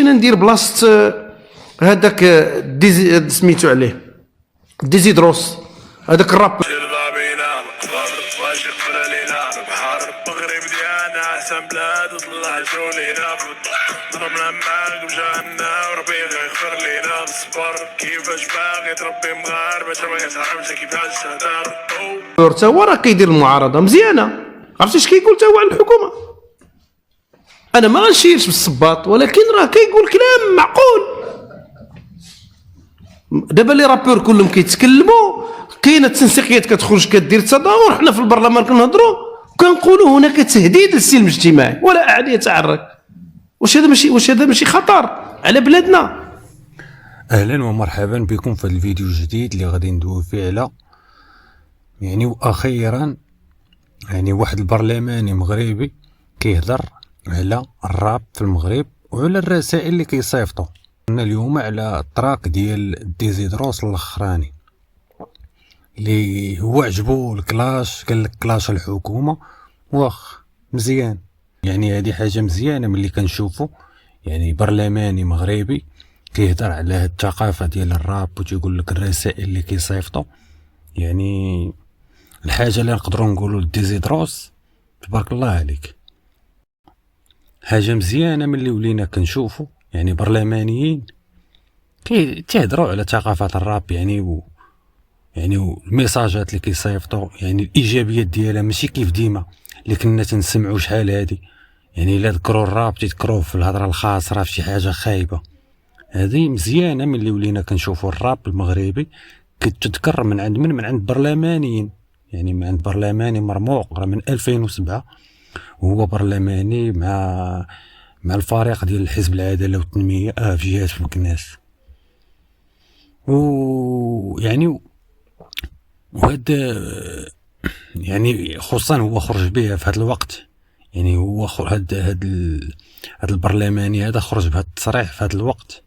انا ندير بلاصه هذاك سميتو عليه ديزيدروس هذاك الراب. احسن بلاد طلع جولينا ضربنا معاك وجعلنا وربي يغفر لينا الصبر كيفاش باغي تربي مغاربه باش ما تعرفش كيفاش تهدر. تا هو راه كيدير المعارضه مزيانه، عرفتي اش كيقول تا هو على الحكومه؟ انا ما غنشيرش بالصباط ولكن راه كيقول كلام معقول. دابا لي رابور كلهم كيتكلموا، كاينه تنسيقيات كتخرج كدير تظاهر، حنا في البرلمان كنهضروا كنقولوا هناك تهديد للسلم الاجتماعي ولا احد يتحرك. واش هذا ماشي خطر على بلادنا؟ اهلا ومرحبا بكم في الفيديو الجديد اللي غادي ندوي فيه على واخيرا واحد البرلماني مغربي كيهضر على الراب في المغرب وعلى الرسائل اللي كيصيفطوا. قلنا اليوم على الطراك ديال ديزيدروس الاخراني اللي هو عجبو الكلاش، قال لك كلاش الحكومه واخ مزيان. هذه حاجه مزيانه ملي كنشوفوا برلماني مغربي كيهضر على هاد الثقافه ديال الراب وتيقول لك الرسائل اللي كيصيفطوا. الحاجه اللي نقدروا نقولوا لديزيدروس تبارك الله عليك، حاجه مزيانه ملي ولينا كنشوفوا برلمانيين كيهضروا على ثقافه الراب والميساجات اللي كيصيفطوا الايجابيات ديالها ماشي كيف ديما اللي كنا تنسمعوا شحال هادي. الا ذكروا الراب تذكروه في الهضره الخاسره في شي حاجه خايبه. هذه مزيانه ملي ولينا كنشوفوا الراب المغربي كتذكر من عند برلمانيين، من عند برلماني مرموق من 2007 وهو برلماني مع الفريق ديال الحزب العداله والتنميه في جهات في مكناس. وهذا خصوصا هو خرج بها في هذا الوقت. هو هذا البرلماني هذا خرج بهذا التصريح في هذا الوقت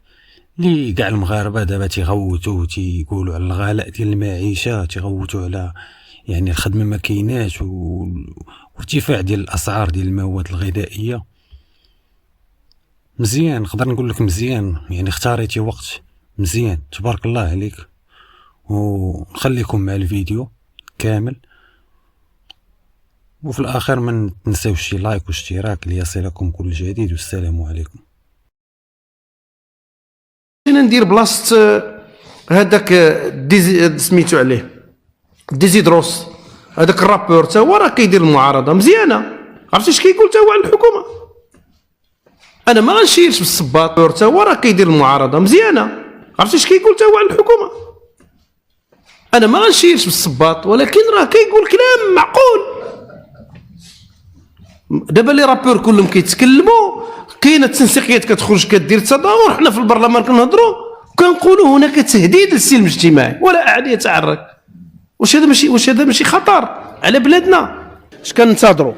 اللي كاع المغاربه دابا تيغوتوا تيقولوا على الغلاء ديال المعيشه، تيغوتوا على الخدمه ما كايناش وارتفاع ديال الاسعار ديال المواد الغذائيه. مزيان، نقدر نقول لك مزيان، اختاريتي وقت مزيان تبارك الله عليك. ونخليكم مع الفيديو كامل، وفي الاخر ما تنساوش شي لايك واشتراك ليصلكم كل جديد، والسلام عليكم. انا ندير بلاصه هذاك سميتو عليه ديزيدروس هذاك الرابور، تا هو راه كيدير المعارضه مزيانه، عرفتي اش كيقول تا هو على الحكومه؟ انا ما غنشيرش بالصباط، تا هو راه كيدير المعارضه مزيانه، عرفتي اش كيقول تا هو على الحكومه؟ انا ما غنشيرش بالصباط ولكن راه كيقول كلام معقول. دابا لي رابور كلهم كيتكلموا، كاينه تنسيقيات كتخرج كدير تظاهر، حنا في البرلمان كنهضروا كنقولوا هناك تهديد للسلم الاجتماعي ولا احد يتحرك. واش هذا ماشي خطر على بلادنا؟ اش كننتظروا؟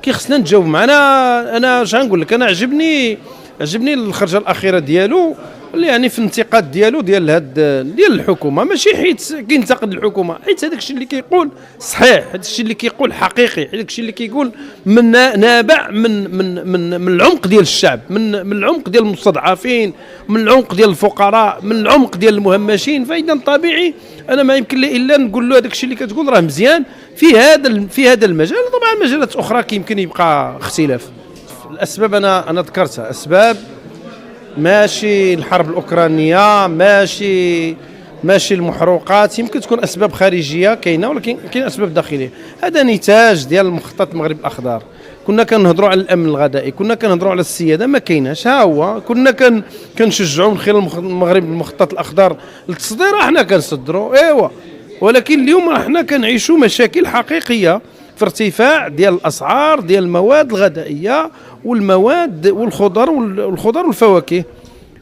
خصنا نتجاوب معنا. انا اش غنقول لك، انا عجبني الخرجه الاخيره ديالو اللي في الانتقاد ديالو ديال الحكومه، ماشي حيت كينتقد الحكومه، حيت هذاك الشيء اللي كيقول صحيح، هذاك الشيء اللي كيقول حقيقي، هذاك الشيء اللي كيقول من نابع من العمق ديال الشعب، من العمق ديال المستضعفين، من العمق ديال الفقراء، من العمق ديال المهمشين. فاذا طبيعي انا ما يمكن لي الا نقول له هذاك الشيء اللي كتقول راه مزيان في هذا المجال. طبعا مجالات اخرى يمكن يبقى اختلاف. الاسباب انا ذكرتها، اسباب ماشي الحرب الأوكرانية، ماشي المحروقات، يمكن تكون أسباب خارجية كاينة، ولكن كاين أسباب داخلية. هذا نتاج ديال مخطط المغرب الأخضر. كنا كنهضروا على الأمن الغذائي، كنا كنهضروا على السيادة، ما كايناش. ها هو كنا كنشجعوا من خلال المغرب المخطط الأخضر للتصدير، احنا كنصدروا ايوا، ولكن اليوم احنا كنعيشوا مشاكل حقيقية في ارتفاع ديال الأسعار ديال المواد الغذائية والمواد والخضر والفواكه،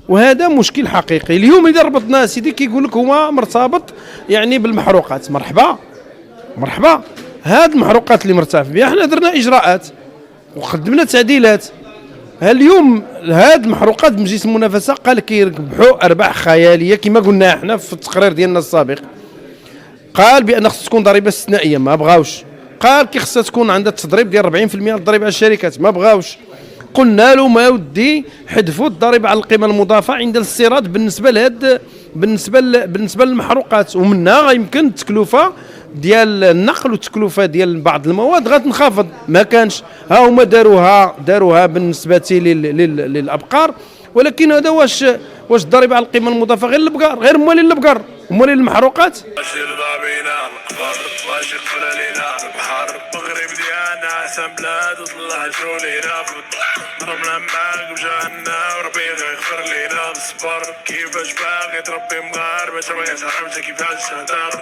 وهذا مشكل حقيقي. اليوم اذا ربطنا سيدي كيقول لك هو مرتبط بالمحروقات. مرحبا، هاد المحروقات اللي مرتبط بها احنا درنا اجراءات وقدمنا تعديلات. اليوم هاد المحروقات مجلس المنافسه قال كيربحوا ارباح خياليه كما قلنا احنا في التقرير ديالنا السابق. قال بان خص تكون ضريبه استثنائيه، ما بغاوش. قال خصها تكون عندها التضريب ديال 40% الضريبه على الشركات، ما بغاوش. قلنا له ما ودي حذفوا الضريبه على القيمه المضافه عند الاستيراد بالنسبه للمحروقات، ومنها يمكن التكلفه ديال النقل والتكلفه ديال بعض المواد غتنخفض. ما كانش ها هما داروها بالنسبه للابقار، ولكن هذا واش الضريبه على القيمه المضافه غير البقر، غير موالين البقر وموالين المحروقات. واش يقبل علينا البحر المغرب ديالنا احسن بلاد وطلع لينا ضربنا معاك وجانا وربي غيغفر لينا الصبر كيفاش باغي تربي مغاربه باش ما يتعرفش كيفاش تهدر.